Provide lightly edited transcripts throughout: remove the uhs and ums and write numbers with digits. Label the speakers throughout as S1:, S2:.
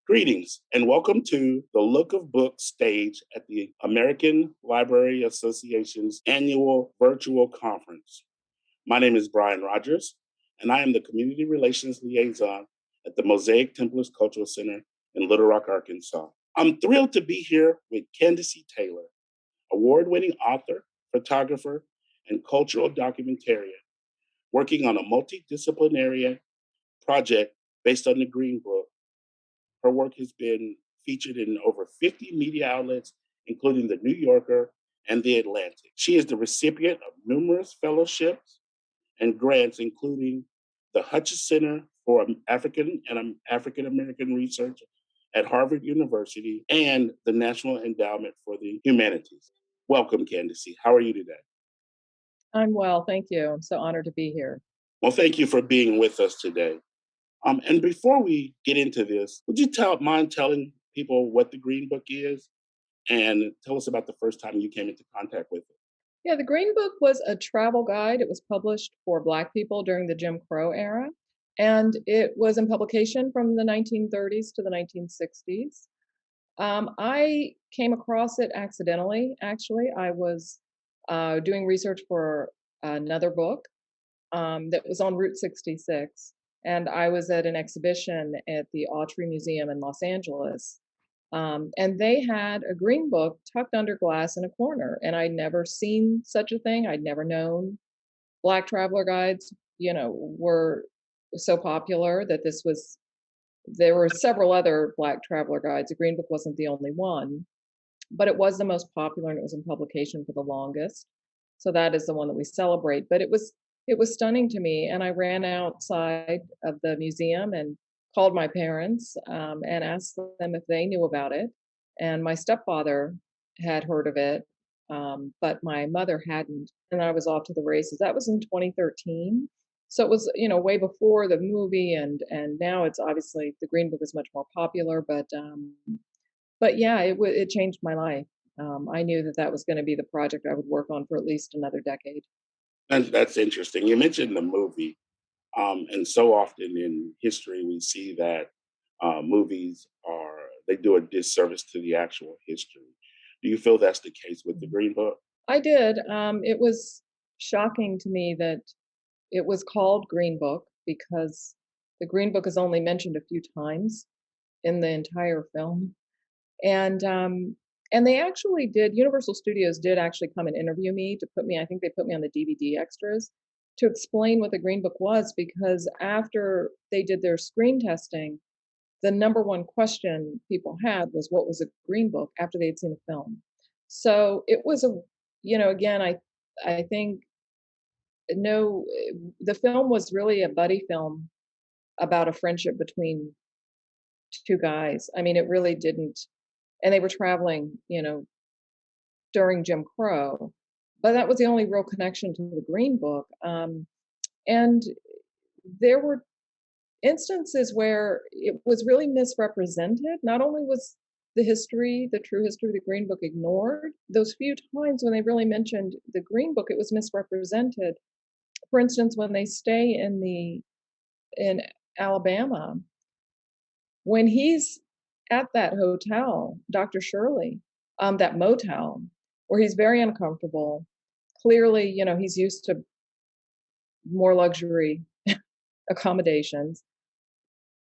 S1: Greetings and welcome to the Look of Books stage at the American Library Association's annual virtual conference. My name is Brian Rodgers, and I am the Community Relations Liaison at the Mosaic Templars Cultural Center in Little Rock, Arkansas. I'm thrilled to be here with Candacy Taylor, award-winning author, photographer, and cultural documentarian, working on a multidisciplinary project based on the Green Book. Her work has been featured in over 50 media outlets, including The New Yorker and The Atlantic. She is the recipient of numerous fellowships and grants, including the Hutchins Center for African and African American Research at Harvard University and the National Endowment for the Humanities. Welcome, Candacy. How are you today?
S2: I'm well, thank you. I'm so honored to be here.
S1: Well, thank you for being with us today. And before we get into this, would you mind telling people what the Green Book is and tell us about the first time you came into contact with it?
S2: Yeah, the Green Book was a travel guide. It was published for Black people during the Jim Crow era, and it was in publication from the 1930s to the 1960s. I came across it accidentally, actually. I was doing research for another book that was on Route 66. And I was at an exhibition at the Autry Museum in Los Angeles. And they had a green book tucked under glass in a corner. And I'd never seen such a thing. I'd never known Black traveler guides, were so popular that there were several other Black traveler guides. The Green Book wasn't the only one, but it was the most popular and it was in publication for the longest. So that is the one that we celebrate. But it was stunning to me, and I ran outside of the museum and called my parents and asked them if they knew about it. And my stepfather had heard of it, but my mother hadn't. And I was off to the races. That was in 2013. So it was, way before the movie, and now it's obviously the Green Book is much more popular. But yeah, it changed my life. I knew that that was going to be the project I would work on for at least another decade.
S1: And that's interesting. You mentioned the movie, and so often in history we see that movies they do a disservice to the actual history. Do you feel that's the case with the Green Book?
S2: I did. It was shocking to me that it was called Green Book because the Green Book is only mentioned a few times in the entire film. And and they actually did. Universal Studios did actually come and interview me to put me. I think they put me on the DVD extras to explain what the Green Book was because after they did their screen testing, the number one question people had was what was a Green Book after they had seen the film. So it was again, I think no, the film was really a buddy film about a friendship between two guys. I mean, it really didn't, and they were traveling, during Jim Crow, but that was the only real connection to the Green Book. And there were instances where it was really misrepresented. Not only was the true history of the Green Book ignored, those few times when they really mentioned the Green Book, it was misrepresented. For instance, when they stay in Alabama, when he's at that hotel, Dr. Shirley, that motel, where he's very uncomfortable. Clearly, he's used to more luxury accommodations.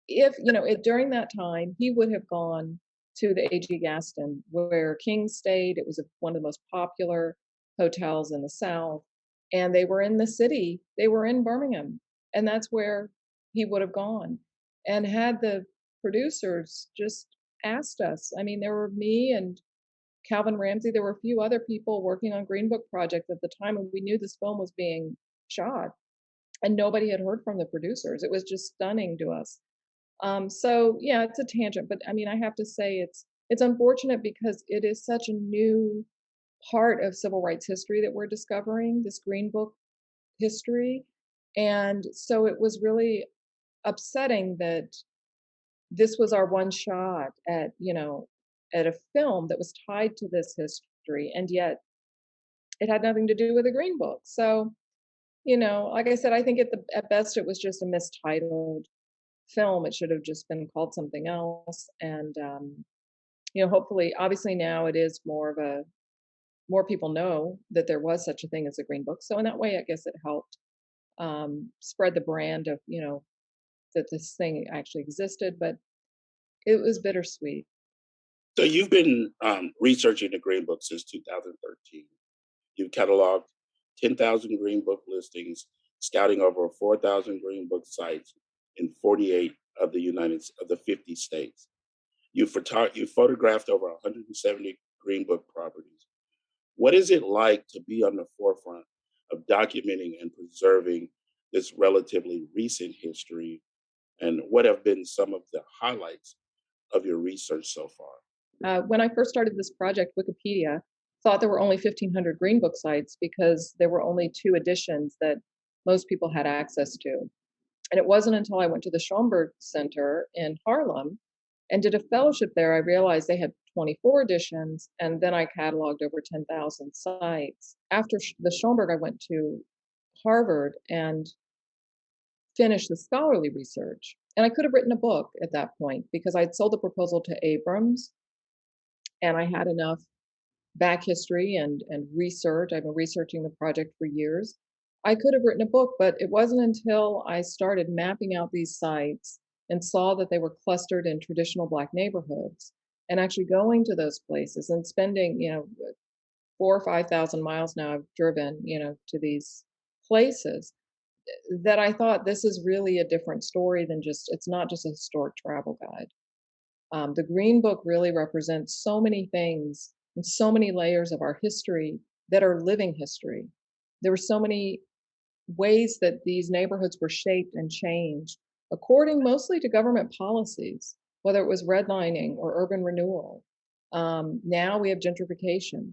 S2: If, during that time, he would have gone to the A.G. Gaston, where King stayed. It was one of the most popular hotels in the South. And they were in the city, they were in Birmingham. And that's where he would have gone. And had the producers just asked us, I mean, there were me and Calvin Ramsey, there were a few other people working on Green Book projects at the time, and we knew this film was being shot, and nobody had heard from the producers. It was just stunning to us. So yeah, it's a tangent, but I mean, I have to say it's unfortunate because it is such a new part of civil rights history that we're discovering, this Green Book history. And so it was really upsetting that this was our one shot at a film that was tied to this history, and yet it had nothing to do with the Green Book. So, like I said, I think at best it was just a mistitled film. It should have just been called something else. And hopefully, obviously now it is more people know that there was such a thing as a green book. So in that way, I guess it helped spread the brand of that this thing actually existed. But it was bittersweet.
S1: So you've been researching the Green Book since 2013. You've cataloged 10,000 Green Book listings, scouting over 4,000 Green Book sites in 48 of the 50 states. You photographed over 170 Green Book properties. What is it like to be on the forefront of documenting and preserving this relatively recent history? And what have been some of the highlights of your research so far?
S2: When I first started this project, Wikipedia thought there were only 1,500 Green Book sites because there were only two editions that most people had access to. And it wasn't until I went to the Schomburg Center in Harlem and did a fellowship there, I realized they had 24 editions, and then I cataloged over 10,000 sites. After the Schomburg, I went to Harvard and finished the scholarly research. And I could have written a book at that point because I'd sold the proposal to Abrams and I had enough back history and research. I've been researching the project for years. I could have written a book, but it wasn't until I started mapping out these sites and saw that they were clustered in traditional Black neighborhoods and actually going to those places and spending, 4 or 5,000 miles now I've driven, to these places that I thought this is really a different story than it's not just a historic travel guide. The Green Book really represents so many things and so many layers of our history that are living history. There were so many ways that these neighborhoods were shaped and changed according mostly to government policies, whether it was redlining or urban renewal. Now we have gentrification.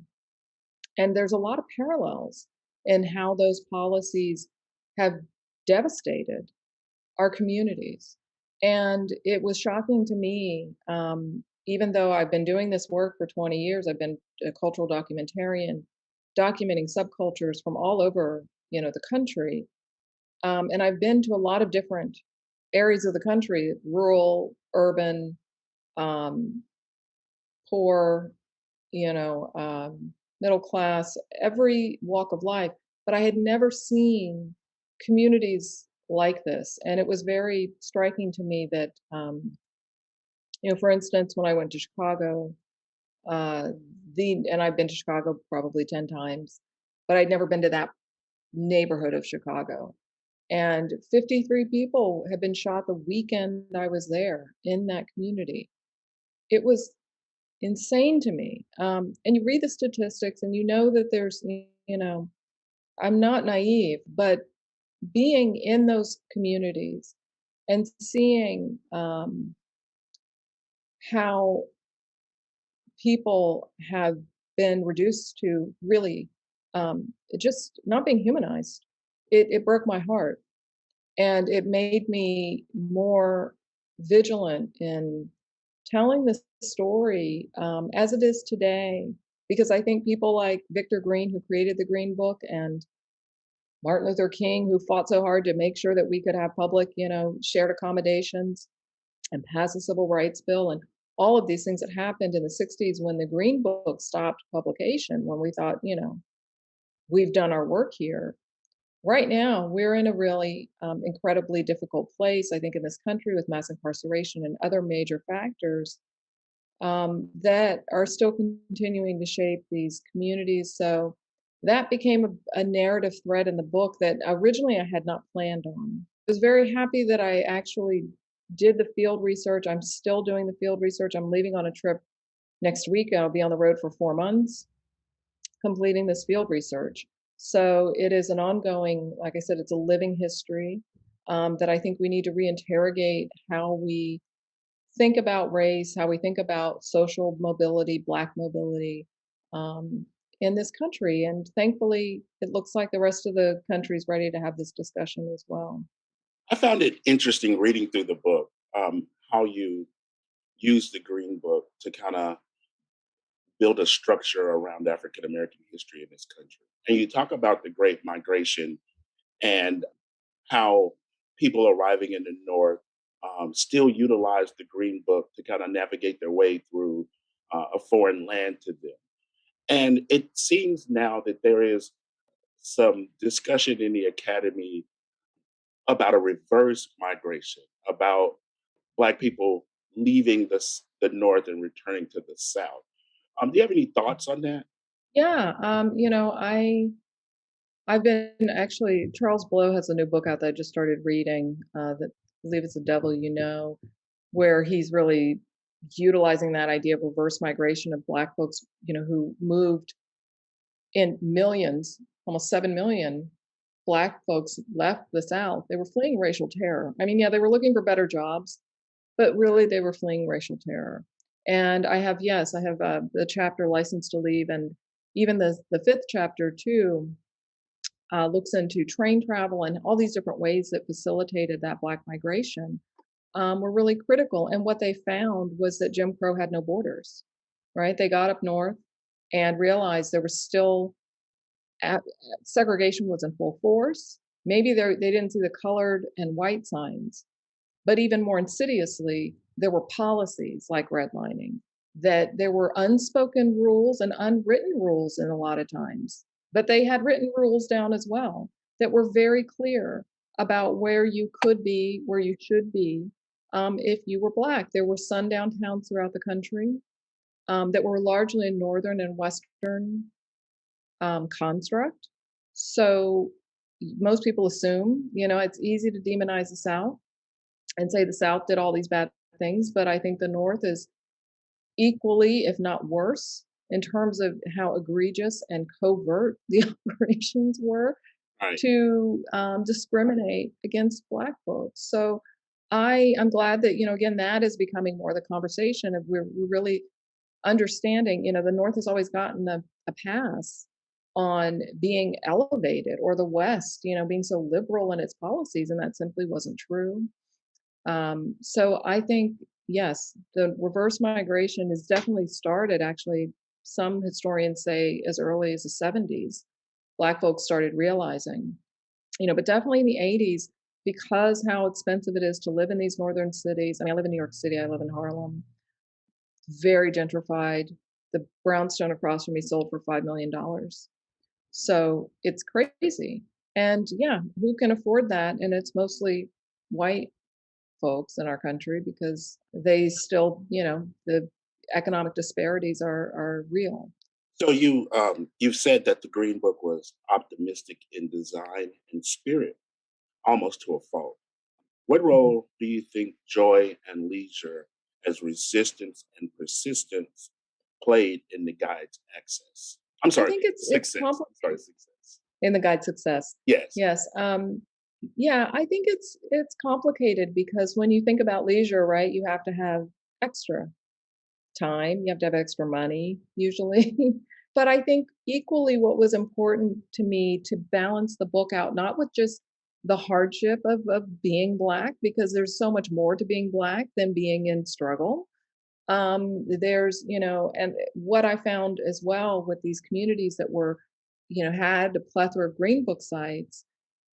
S2: And there's a lot of parallels in how those policies have devastated our communities. And it was shocking to me, even though I've been doing this work for 20 years, I've been a cultural documentarian, documenting subcultures from all over, the country. And I've been to a lot of different areas of the country, rural, urban, um, poor, middle class, every walk of life. But I had never seen communities like this. And it was very striking to me that, for instance, when I went to Chicago, uh, and I've been to Chicago probably 10 times, but I'd never been to that neighborhood of Chicago. And 53 people had been shot the weekend I was there in that community. It was insane to me. And you read the statistics and you know that I'm not naive, but being in those communities and seeing how people have been reduced to really just not being humanized, it broke my heart. And it made me more vigilant in telling the story as it is today. Because I think people like Victor Green, who created the Green Book, and Martin Luther King, who fought so hard to make sure that we could have public, shared accommodations and pass a civil rights bill and all of these things that happened in the 60s when the Green Book stopped publication, when we thought, we've done our work here. Right now, we're in a really incredibly difficult place, I think, in this country with mass incarceration and other major factors that are still continuing to shape these communities. So that became a narrative thread in the book that originally I had not planned on. I was very happy that I actually did the field research. I'm still doing the field research. I'm leaving on a trip next week. I'll be on the road for 4 months completing this field research. So it is an ongoing, like I said, it's a living history that I think we need to reinterrogate how we think about race, how we think about social mobility, Black mobility in this country. And thankfully, it looks like the rest of the country is ready to have this discussion as well.
S1: I found it interesting reading through the book, how you use the Green Book to kind of build a structure around African American history in this country. And you talk about the Great Migration and how people arriving in the North still utilize the Green Book to kind of navigate their way through a foreign land to them. And it seems now that there is some discussion in the academy about a reverse migration, about Black people leaving the North and returning to the South. Do you have any thoughts on that?
S2: Yeah, I've been actually Charles Blow has a new book out that I just started reading, that I believe it's The Devil You Know, where he's really utilizing that idea of reverse migration of Black folks, who moved in millions, almost 7 million Black folks left the South. They were fleeing racial terror. I mean, yeah, they were looking for better jobs, but really they were fleeing racial terror. And I have the chapter License to Leave, and even the fifth chapter too looks into train travel and all these different ways that facilitated that Black migration, were really critical. And what they found was that Jim Crow had no borders, right? They got up north and realized there was still segregation was in full force. Maybe they didn't see the colored and white signs, but even more insidiously, there were policies like redlining, that there were unspoken rules and unwritten rules in a lot of times, but they had written rules down as well that were very clear about where you could be, where you should be, if you were Black. There were sundown towns throughout the country, that were largely in northern and western construct. So most people assume, it's easy to demonize the South and say the South did all these bad things, but I think the North is equally, if not worse, in terms of how egregious and covert the operations were
S1: Right.
S2: to discriminate against Black folks. So I'm glad that, again, that is becoming more the conversation of we're really understanding, the North has always gotten a pass on being elevated, or the West, being so liberal in its policies, and that simply wasn't true. So I think, yes, the reverse migration is definitely started. Actually, some historians say as early as the 70s, Black folks started realizing, but definitely in the 80s, because how expensive it is to live in these northern cities. I mean, I live in New York City, I live in Harlem, very gentrified. The brownstone across from me sold for $5 million. So it's crazy. And yeah, who can afford that? And it's mostly white folks in our country, because they still, the economic disparities are real.
S1: So you've said that the Green Book was optimistic in design and spirit, almost to a fault. What
S2: Mhm.
S1: role do you think joy and leisure as resistance and persistence played in the guide's access? I'm
S2: I
S1: sorry,
S2: think it's
S1: success. I'm sorry,
S2: complicated
S1: success.
S2: in the guide success.
S1: Yes.
S2: Yes. Yeah, I think it's complicated because when you think about leisure, right, you have to have extra time, you have to have extra money usually. But I think equally what was important to me to balance the book out, not with just the hardship of being Black, because there's so much more to being Black than being in struggle. There's, and what I found as well with these communities that were, had a plethora of Green Book sites,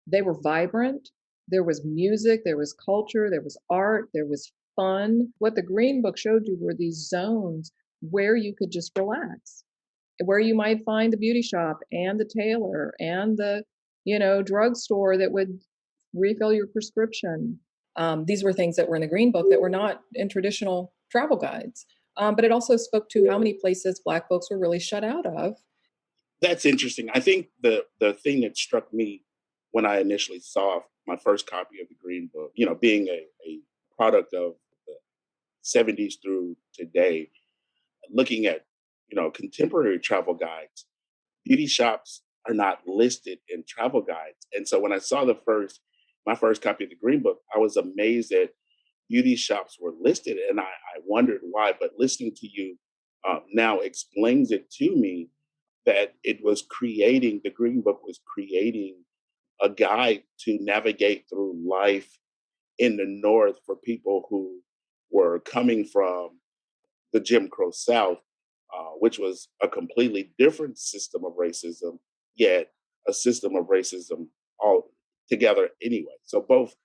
S2: they were vibrant. There was music, there was culture, there was art, there was fun. What the Green Book showed you were these zones where you could just relax, where you might find the beauty shop and the tailor and the, drugstore that would refill your prescription. These were things that were in the Green Book that were not in traditional travel guides. But it also spoke to how many places Black folks were really shut out of.
S1: That's interesting. I think the thing that struck me when I initially saw my first copy of the Green Book, being a product of the 70s through today, looking at, contemporary travel guides, beauty shops are not listed in travel guides. And so when I saw my first copy of the Green Book, I was amazed that beauty shops were listed, and I wondered why. But listening to you now explains it to me that the Green Book was creating a guide to navigate through life in the North for people who were coming from the Jim Crow South, which was a completely different system of racism, yet a system of racism all together anyway. So both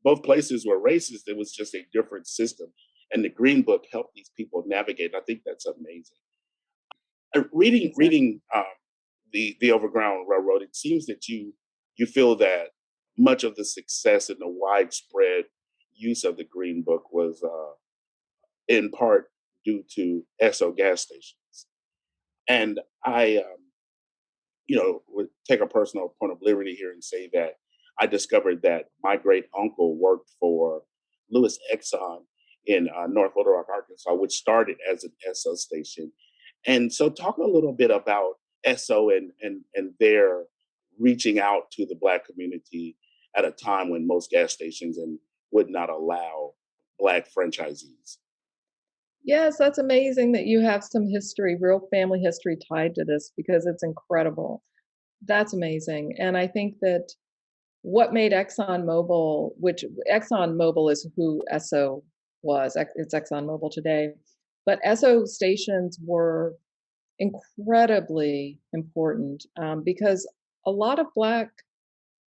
S1: both places were racist. It was just a different system. And the Green Book helped these people navigate. I think that's amazing. Reading
S2: Exactly.
S1: reading the Overground Railroad, it seems that you feel that much of the success and the widespread use of the Green Book was in part due to ESSO gas stations. And I would take a personal point of liberty here and say that I discovered that my great uncle worked for Lewis Exxon in North Little Rock, Arkansas, which started as an ESSO station. And so, talk a little bit about ESSO and their reaching out to the Black community at a time when most gas stations and would not allow Black franchisees.
S2: Yes, that's amazing that you have some history, real family history tied to this because it's incredible. That's amazing. And I think that what made ExxonMobil, which ExxonMobil is who Esso was, it's ExxonMobil today, but Esso stations were incredibly important because a lot of Black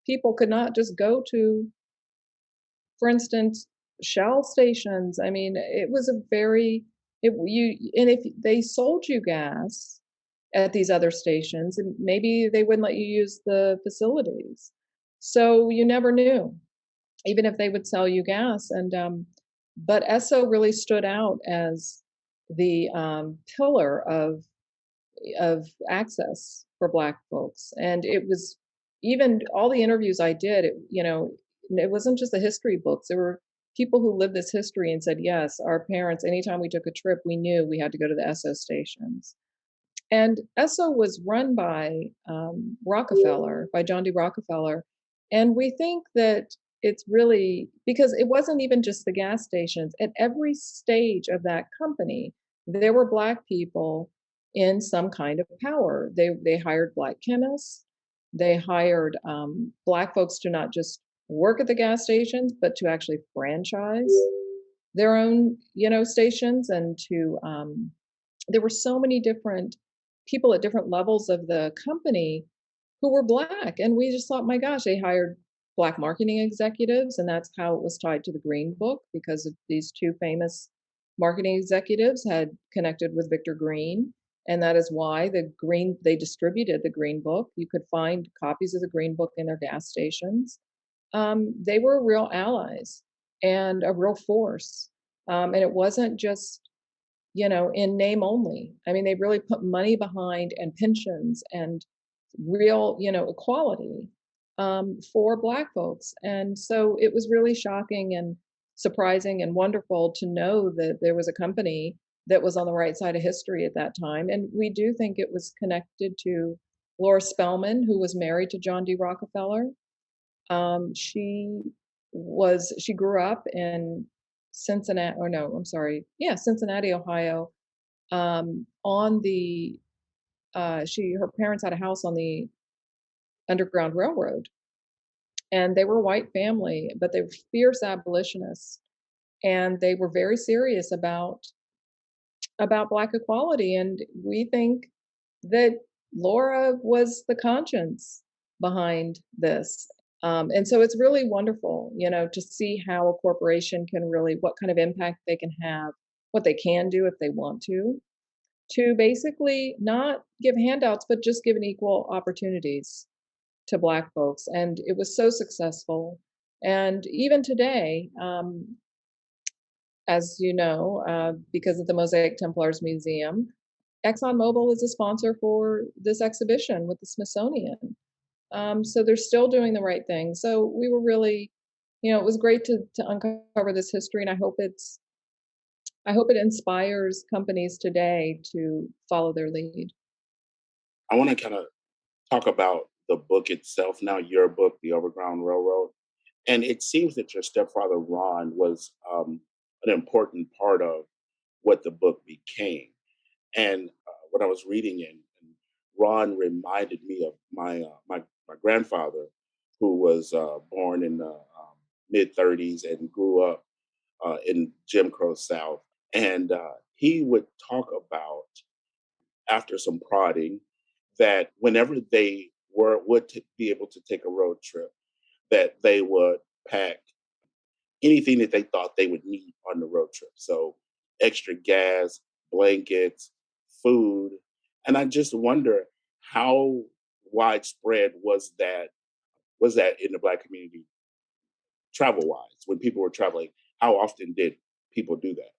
S2: people could not just go to, for instance, Shell stations. I mean, it was a very, it, you, and if they sold you gas at these other stations, and maybe they wouldn't let you use the facilities. So you never knew, even if they would sell you gas. And but Esso really stood out as the pillar of access for Black folks. And it was even all the interviews I did, it wasn't just the history books. There were people who lived this history and said, yes, our parents, anytime we took a trip, we knew we had to go to the Esso stations. And Esso was run by Rockefeller, by John D. Rockefeller. And we think that it's really because it wasn't even just the gas stations. At every stage of that company, there were Black people in some kind of power. They hired Black chemists. They hired Black folks to not just work at the gas stations, but to actually franchise their own, stations and to there were so many different people at different levels of the company who were Black. And we just thought, my gosh, they hired Black marketing executives. And that's how it was tied to the Green Book because of these two famous marketing executives had connected with Victor Green. And that is why they distributed the Green Book. You could find copies of the Green Book in their gas stations. They were real allies and a real force. And it wasn't just in name only. I mean, they really put money behind and pensions and real, equality for Black folks. And so it was really shocking and surprising and wonderful to know that there was a company that was on the right side of history at that time. And we do think it was connected to Laura Spelman, who was married to John D. Rockefeller. She grew up in Cincinnati, or no, I'm sorry, yeah, Cincinnati, Ohio. On the she her parents had a house on the Underground Railroad, and they were a white family, but they were fierce abolitionists, and they were very serious about Black equality. And we think that Laura was the conscience behind this. And so it's really wonderful, to see how a corporation can really, what kind of impact they can have, what they can do if they want to basically not give handouts, but just give an equal opportunities to Black folks. And it was so successful. And even today, as you know, because of the Mosaic Templars Museum, ExxonMobil is a sponsor for this exhibition with the Smithsonian. So they're still doing the right thing. So we were really, it was great to uncover this history, and I hope it inspires companies today to follow their lead.
S1: I want to kind of talk about the book itself now, your book, The Overground Railroad. And it seems that your stepfather, Ron, was an important part of what the book became. And when I was reading it, and Ron reminded me of my grandfather, who was born in the mid 30s and grew up in Jim Crow South. And he would talk about, after some prodding, that whenever they would be able to take a road trip, that they would pack anything that they thought they would need on the road trip. So extra gas, blankets, food. And I just wonder how widespread was that in the Black community travel wise when people were traveling? How often did people do that?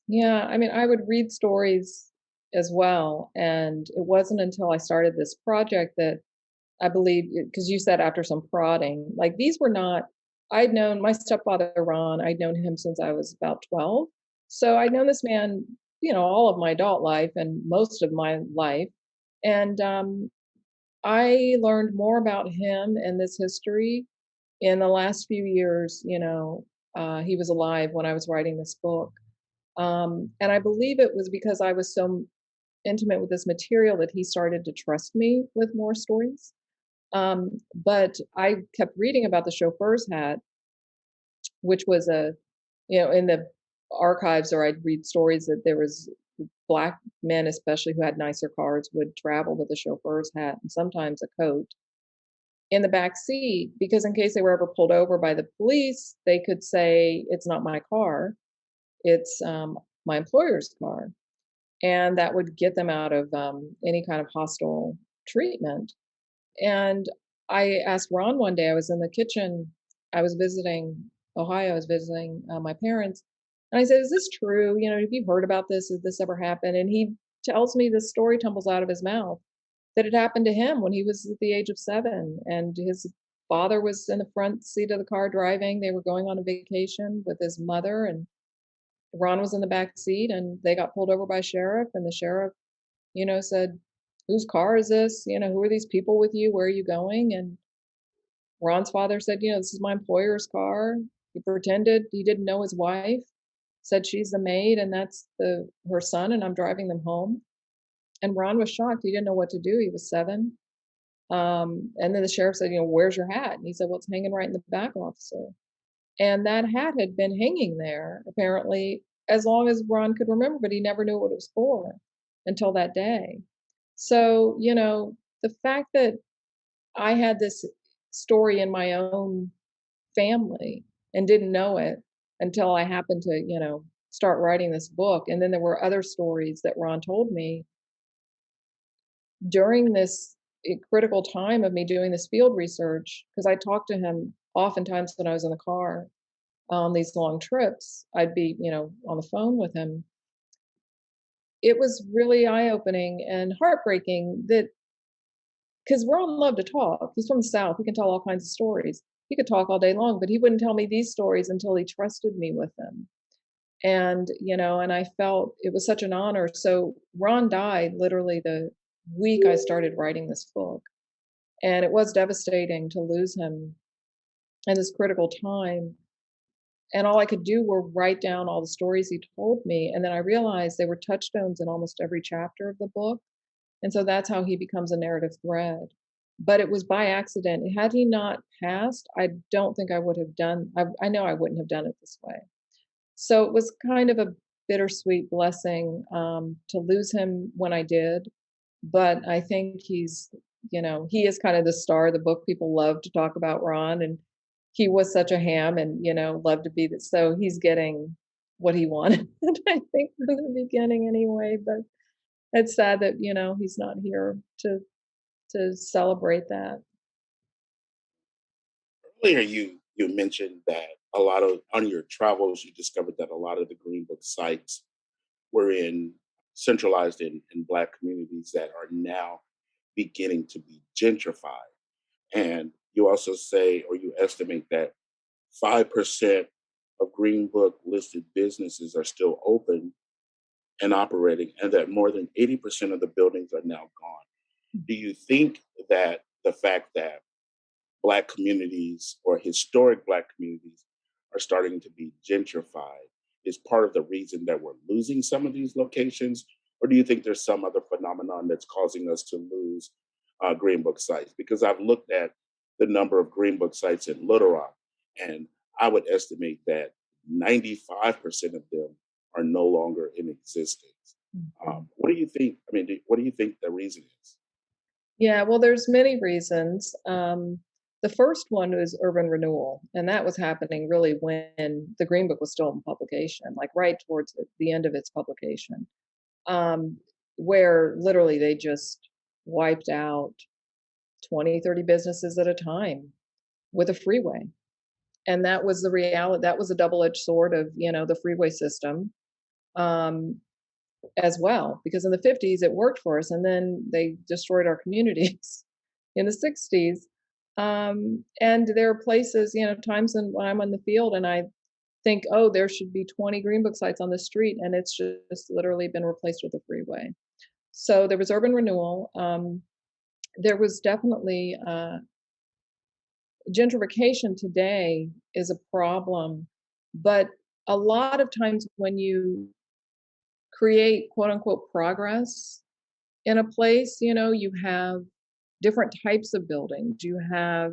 S2: Yeah, I mean, I would read stories as well, and it wasn't until I started this project that I believe, because you said after some prodding, like these were not, I'd known my stepfather, Ron, I'd known him since I was about 12. So I'd known this man, all of my adult life and most of my life. And I learned more about him and this history in the last few years. He was alive when I was writing this book. And I believe it was because I was so intimate with this material that he started to trust me with more stories. But I kept reading about the chauffeur's hat, which was in the archives, or I'd read stories that there was Black men, especially who had nicer cars, would travel with a chauffeur's hat and sometimes a coat in the back seat because in case they were ever pulled over by the police, they could say, "It's not my car, it's my employer's car." And that would get them out of any kind of hostile treatment. And I asked Ron one day, I was in the kitchen, I was visiting Ohio, I was visiting my parents. And I said, "Is this true? Have you heard about this? Has this ever happened?" And he tells me this story tumbles out of his mouth that it happened to him when he was at the age of 7. And his father was in the front seat of the car driving. They were going on a vacation with his mother, and Ron was in the back seat, and they got pulled over by sheriff. And the sheriff said, "Whose car is this? Who are these people with you? Where are you going?" And Ron's father said, "This is my employer's car." He pretended he didn't know his wife, said she's the maid and that's her son, and I'm driving them home. And Ron was shocked. He didn't know what to do. He was 7. And then the sheriff said, "Where's your hat?" And he said, "Well, it's hanging right in the back, officer." And that hat had been hanging there apparently as long as Ron could remember, but he never knew what it was for until that day. So, the fact that I had this story in my own family and didn't know it until I happened to, start writing this book. And then there were other stories that Ron told me during this critical time of me doing this field research, because I talked to him oftentimes when I was in the car on these long trips. I'd be, on the phone with him. It was really eye opening and heartbreaking that because Ron loved to talk. He's from the South. He can tell all kinds of stories. He could talk all day long, but he wouldn't tell me these stories until he trusted me with them. And I felt it was such an honor. So Ron died literally the week I started writing this book. And it was devastating to lose him in this critical time. And all I could do were write down all the stories he told me. And then I realized they were touchstones in almost every chapter of the book. And so that's how he becomes a narrative thread. But it was by accident. Had he not passed, I don't think I would have done, I know I wouldn't have done it this way. So it was kind of a bittersweet blessing to lose him when I did. But I think he is kind of the star of the book. People love to talk about Ron, and he was such a ham and, loved to be that. So he's getting what he wanted, I think, from the beginning anyway. But it's sad that, he's not here to celebrate that.
S1: Earlier, you mentioned that a lot of on your travels, you discovered that a lot of the Green Book sites were centralized in Black communities that are now beginning to be gentrified. And you also say, or you estimate that 5% of Green Book listed businesses are still open and operating, and that more than 80% of the buildings are now gone. Do you think that the fact that Black communities or historic Black communities are starting to be gentrified is part of the reason that we're losing some of these locations? Or do you think there's some other phenomenon that's causing us to lose Green Book sites? Because I've looked at the number of Green Book sites in Little Rock, and I would estimate that 95% of them are no longer in existence.
S2: Mhm.
S1: What do you think? I mean, what do you think the reason is?
S2: Yeah, well, there's many reasons. The first one was urban renewal, and that was happening really when the Green Book was still in publication, like right towards the end of its publication, um, where literally they just wiped out 20, 30 businesses at a time with a freeway. And that was the reality. That was a double-edged sword of, the freeway system, um, as well, because in the 50s it worked for us, and then they destroyed our communities in the 60s. And there are places, times when I'm on the field and I think, oh, there should be 20 Green Book sites on the street, and it's just literally been replaced with a freeway. So there was urban renewal. There was definitely gentrification today is a problem, but a lot of times when you create quote unquote progress in a place, you have different types of buildings. You have,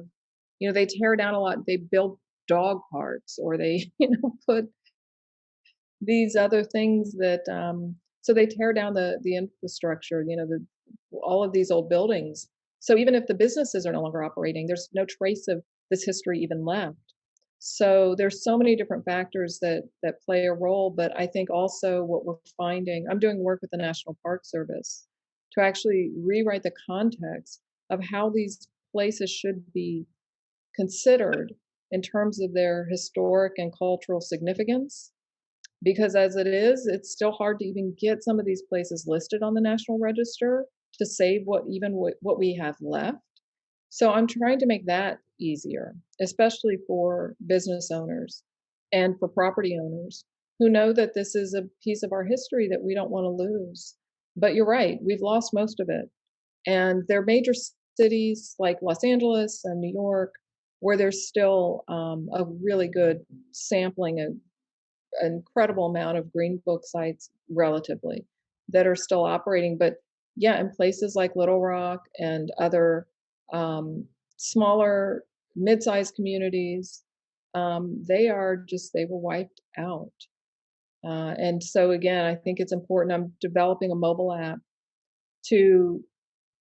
S2: they tear down a lot, they build dog parks, or they, put these other things that, so they tear down the infrastructure, all of these old buildings. So even if the businesses are no longer operating, there's no trace of this history even left. So there's so many different factors that play a role, but I think also what we're finding, I'm doing work with the National Park Service to actually rewrite the context of how these places should be considered in terms of their historic and cultural significance. Because as it is, it's still hard to even get some of these places listed on the National Register to save what we have left. So I'm trying to make that easier, especially for business owners and for property owners who know that this is a piece of our history that we don't want to lose. But you're right, we've lost most of it. And there are major cities like Los Angeles and New York where there's still a really good sampling, an incredible amount of Green Book sites relatively that are still operating. But yeah, in places like Little Rock and other smaller, mid-sized communities, they were wiped out. And so again, I think it's important. I'm developing a mobile app to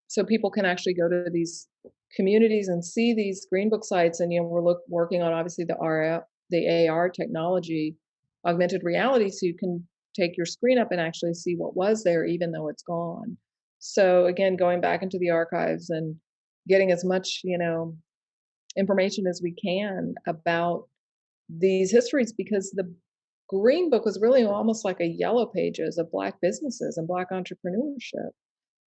S2: so people can actually go to these communities and see these Green Book sites. And we're working on obviously the AR technology, augmented reality, so you can take your screen up and actually see what was there, even though it's gone. So again, going back into the archives and getting as much information as we can about these histories, because the Green Book was really almost like a yellow pages of Black businesses and Black entrepreneurship.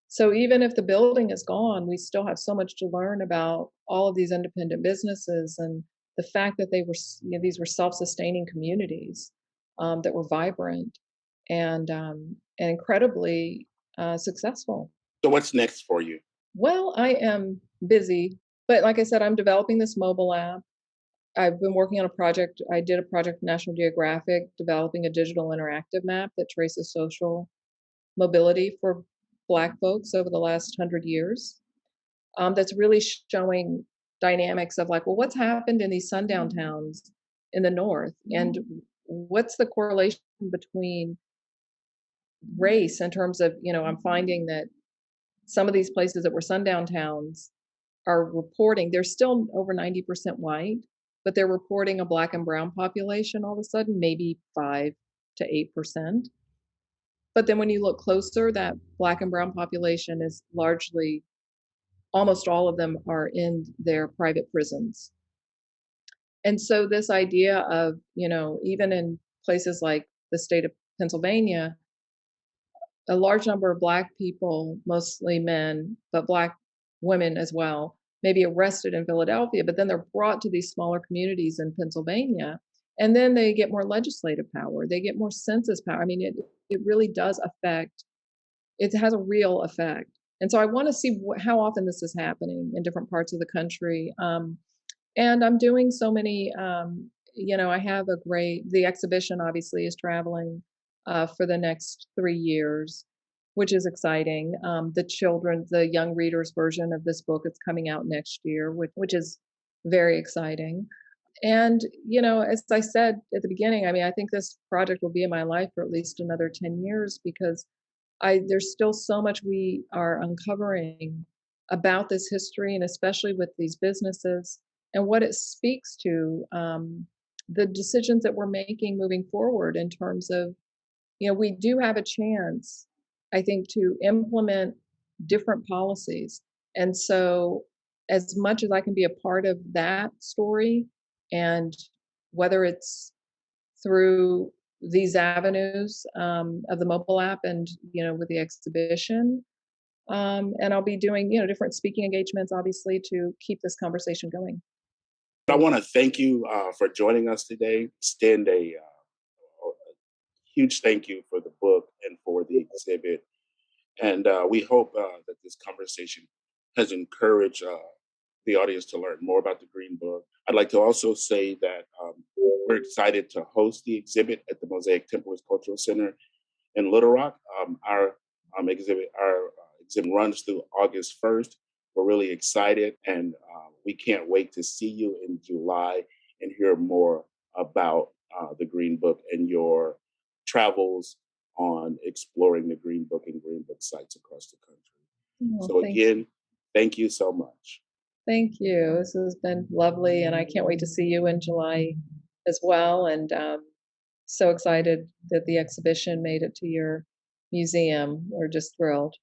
S2: So even if the building is gone, we still have so much to learn about all of these independent businesses and the fact that these were self-sustaining communities that were vibrant and incredibly successful.
S1: So what's next for you?
S2: Well, I am busy, but like I said, I'm developing this mobile app. I've been working on a project. I did a project for National Geographic, developing a digital interactive map that traces social mobility for Black folks over the last 100 years. That's really showing dynamics of like, well, what's happened in these sundown towns in the North, and what's the correlation between race in terms of, I'm finding that some of these places that were sundown towns are reporting, they're still over 90% white, but they're reporting a Black and brown population all of a sudden, maybe 5 to 8%. But then when you look closer, that Black and brown population is largely, almost all of them are in their private prisons. And so this idea of, even in places like the state of Pennsylvania, a large number of Black people, mostly men, but Black women as well, may be arrested in Philadelphia, but then they're brought to these smaller communities in Pennsylvania, and then they get more legislative power, they get more census power. I mean, it really does affect, it has a real effect. And so I want to see how often this is happening in different parts of the country. And I'm doing so many, I have the exhibition obviously is traveling for the next 3 years, which is exciting. The young readers version of this book is coming out next year, which is very exciting. And, as I said at the beginning, I mean, I think this project will be in my life for at least another 10 years because there's still so much we are uncovering about this history, and especially with these businesses. and what it speaks to, the decisions that we're making moving forward in terms of, we do have a chance, I think, to implement different policies. And so, as much as I can be a part of that story, and whether it's through these avenues of the mobile app and with the exhibition, and I'll be doing different speaking engagements, obviously, to keep this conversation going.
S1: I want to thank you for joining us today. Extend a huge thank you for the book and for the exhibit. And we hope that this conversation has encouraged the audience to learn more about the Green Book. I'd like to also say that we're excited to host the exhibit at the Mosaic Templars Cultural Center in Little Rock. Our exhibit runs through August 1st. We're really excited, and we can't wait to see you in July and hear more about the Green Book and your travels on exploring the Green Book and Green Book sites across the country.
S2: Oh,
S1: So again, thank you so much.
S2: thank you. This has been lovely, and I can't wait to see you in July as well. And so excited that the exhibition made it to your museum. We're just thrilled.